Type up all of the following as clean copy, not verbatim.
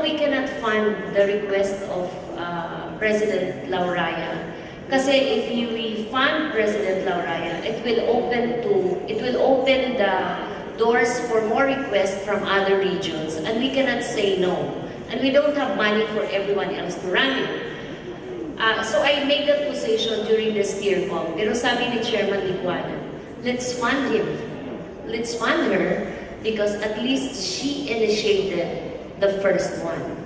we cannot fund the request of President Lauraya. Kasi if we fund President Lauraya, it will open the doors for more requests from other regions, and we cannot say no. And we don't have money for everyone else to run it. So I made that position during the SteerCom. Pero sabi ni Chairman Licuana, let's fund him. Let's fund her because at least she initiated the first one.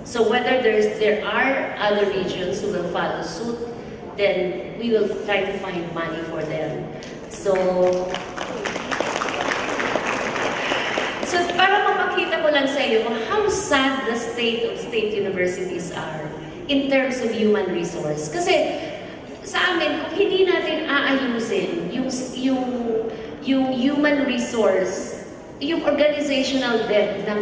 So whether there are other regions who will follow suit, then we will try to find money for them. So para mapakita ko lang sa iyo how sad the state of state universities are in terms of human resource. Kasi sa amin, kung hindi natin aayusin yung human resource, yung organizational depth ng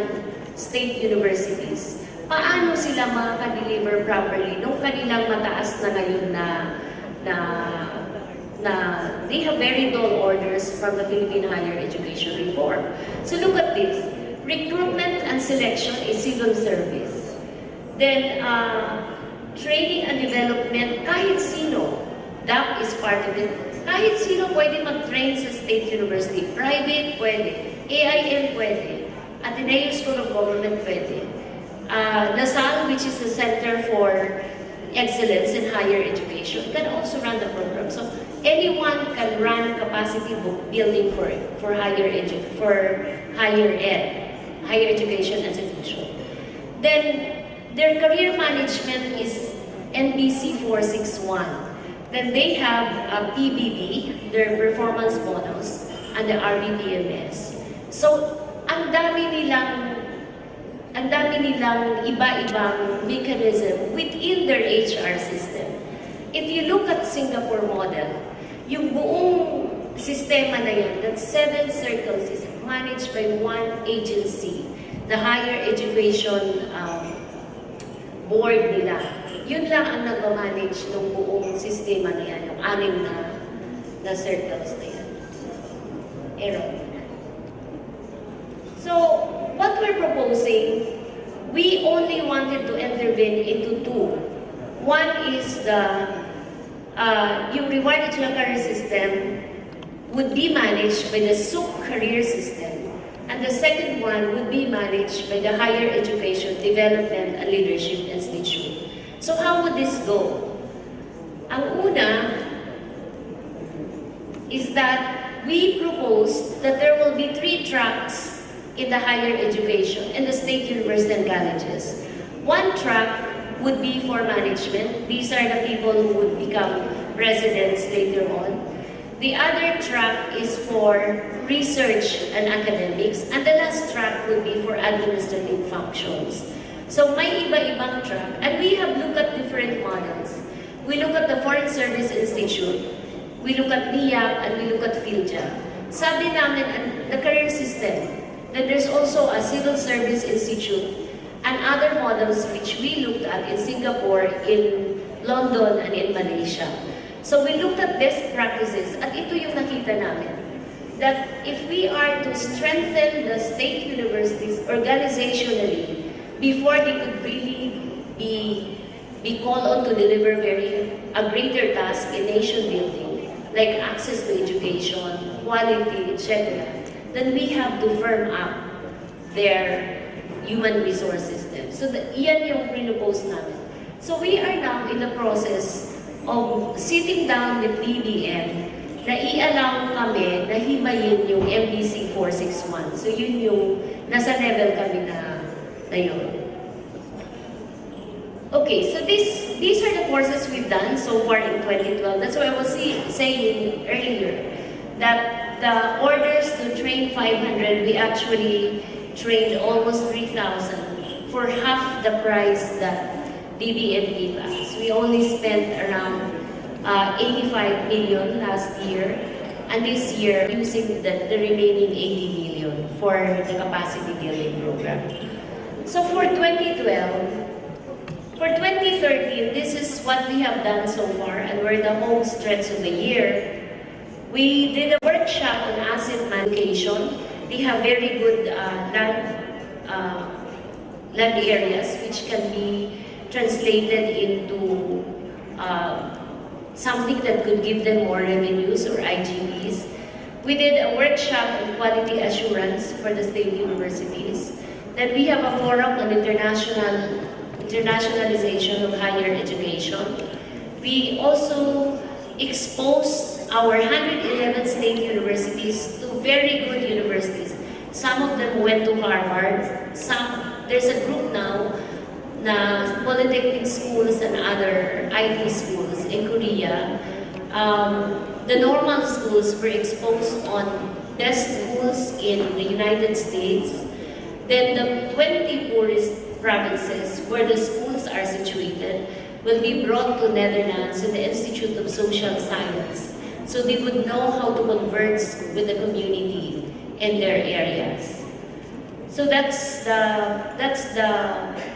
state universities, paano sila makaka-deliver properly nung kanilang mataas na ngayon na they have very dull orders from the Philippine Higher Education Reform. So look at this. Recruitment and selection is civil service. Then, training and development, kahit sino, DAP is part of it. Kahit sino pwede mag-train sa state university. Private, pwede. AIM, pwede. Ateneo School of Government, pwede. LaSalle, which is the Center for Excellence in Higher Education, can also run the program. So anyone can run capacity building for higher education institution. Then their career management is NBC 461. Then they have PBB, their performance bonus, and the RBPMS. So ang dami nilang iba-ibang mechanism within their HR system. If you look at Singapore model, yung buong sistema na yan, that 7 circles is managed by one agency, the higher education board nila. Yun lang ang nag-manage ng buong sistema na yan, yung 6 na circles na yan. Error. So, what we're proposing, we only wanted to intervene into 2. One is yung reward educational career system would be managed by the SUC career system. And the second one would be managed by the Higher Education Development and Leadership Institute. So how would this go? Ang una is that we proposed that there will be 3 tracks in the higher education in the state universities and colleges. One track would be for management. These are the people who would become presidents later on. The other track is for research and academics. And the last track would be for administrative functions. So may iba-ibang track. And we have looked at different models. We look at the Foreign Service Institute. We look at NIAP and we look at PhilJA. Sabi namin, the career system, that there's also a Civil Service Institute and other models which we looked at in Singapore, in London, and in Malaysia. So we looked at best practices at ito yung nakita namin. That if we are to strengthen the state universities organizationally before they could really be called on to deliver a greater task in nation building, like access to education, quality, etc., then we have to firm up their human resource system. So iyan yung pinupose namin. So we are now in the process of sitting down with BBM na i-allow kami na himayin yung MBC 461. So yun yung nasa level kami na yun. Okay, so these are the courses we've done so far in 2012. That's why I was saying earlier that the orders to train 500, we actually trained almost 3,000 for half the price that DBM gave us. We only spent around 85 million last year, and this year using the remaining 80 million for the capacity building program. So for 2012, for 2013, this is what we have done so far, and we're the home stretch of the year. We did a workshop on asset management. They have very good land areas which can be translated into something that could give them more revenues or IGPs. We did a workshop on quality assurance for the state universities. Then we have a forum on internationalization of higher education. We also exposed our 111 state universities to very good universities. Some of them went to Harvard. There's a group now na polytechnic schools and other IT schools in Korea. The normal schools were exposed on best schools in the United States. Then the 20 poorest provinces where the schools are situated will be brought to Netherlands in the Institute of Social Science, so they would know how to converse with the community in their areas. So that's the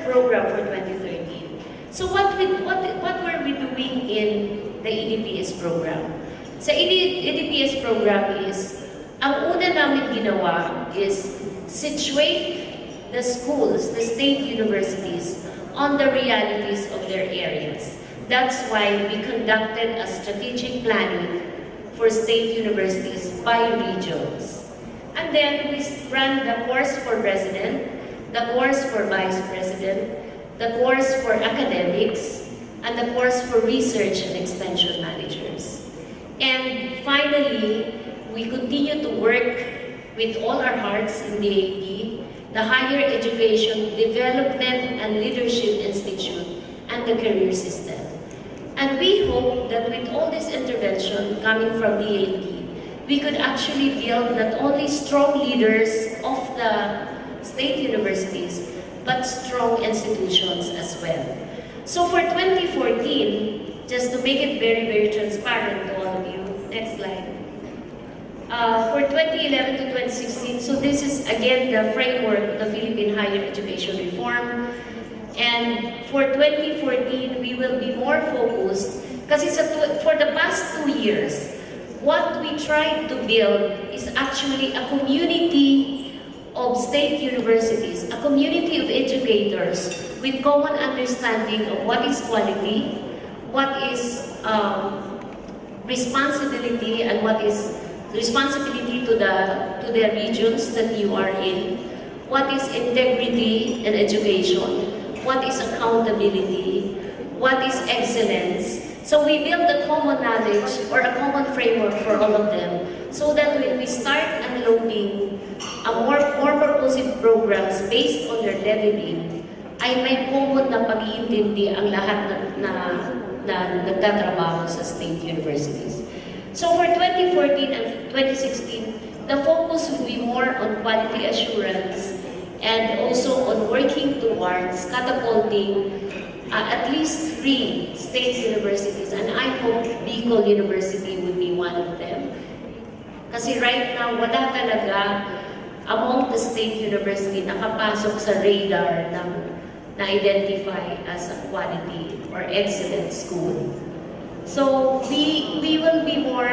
program for 2013. So what were we doing in the EDPS program? Sa EDPS program is, ang una namin ginawa is situate the schools, the state universities, on the realities of their areas. That's why we conducted a strategic planning for state universities by regions. And then we ran the course for president, the course for vice president, the course for academics, and the course for research and extension managers. And finally, we continue to work with all our hearts in the AD, the Higher Education Development and Leadership Institute, and the career system. And we hope that with all this intervention coming from the AD, we could actually build not only strong leaders of the state universities, but strong institutions as well. So for 2014, just to make it very, very transparent to all of you, next slide. For 2011 to 2016, so this is again the framework of the Philippine Higher Education Reform. And for 2014, we will be more focused, kasi for the past 2 years, what we tried to build is actually a community of state universities, a community of educators with common understanding of what is quality, what is responsibility, and what is responsibility to the regions that you are in, what is integrity in education, what is accountability, what is excellence. So we build a common knowledge or a common framework for all of them, so that when we start unloading a more purposive programs based on their leveling, ay may common na pag-iintindi ang lahat na nagtatrabaho sa state universities. So for 2014 and 2016, the focus will be more on quality assurance and also on working towards catapulting at least 3 state universities, and I hope Bicol University would be one of them. Kasi right now, wala talaga among the state university nakapasok sa radar na-identify as a quality or excellent school. So we will be more,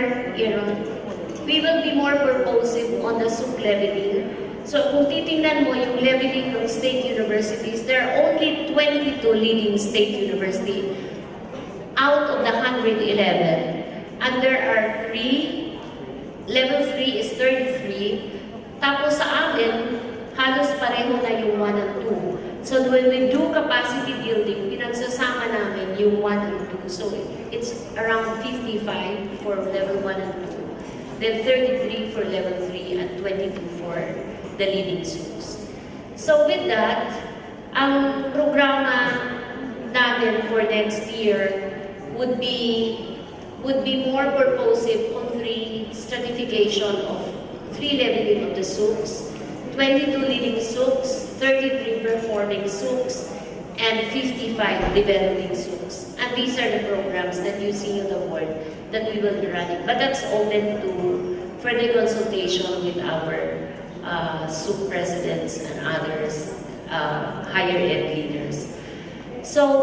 we will be more purposive on the SUC leveling. So kung titingnan mo yung leveling ng state universities, there are only 22 leading state universities out of the 111. And there are 3, level 3 is 33. Tapos sa amin, halos pareho na yung 1 and 2. So when we do capacity building, pinagsasama namin yung 1 and 2. So it's around 55 for level 1 and 2. Then 33 for level 3 and 22 for the leading schools. So with that, ang programa namin for next year would be more purposive on 3 stratification of 3 leveling of the SUCs, 22 leading SUCs, 33 performing SUCs, and 55 developing SUCs. And these are the programs that you see on the board that we will be running. But that's open to further consultation with our SUC presidents and others, higher ed leaders. So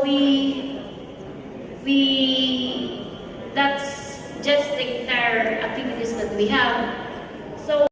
that's just the entire activities that we have. So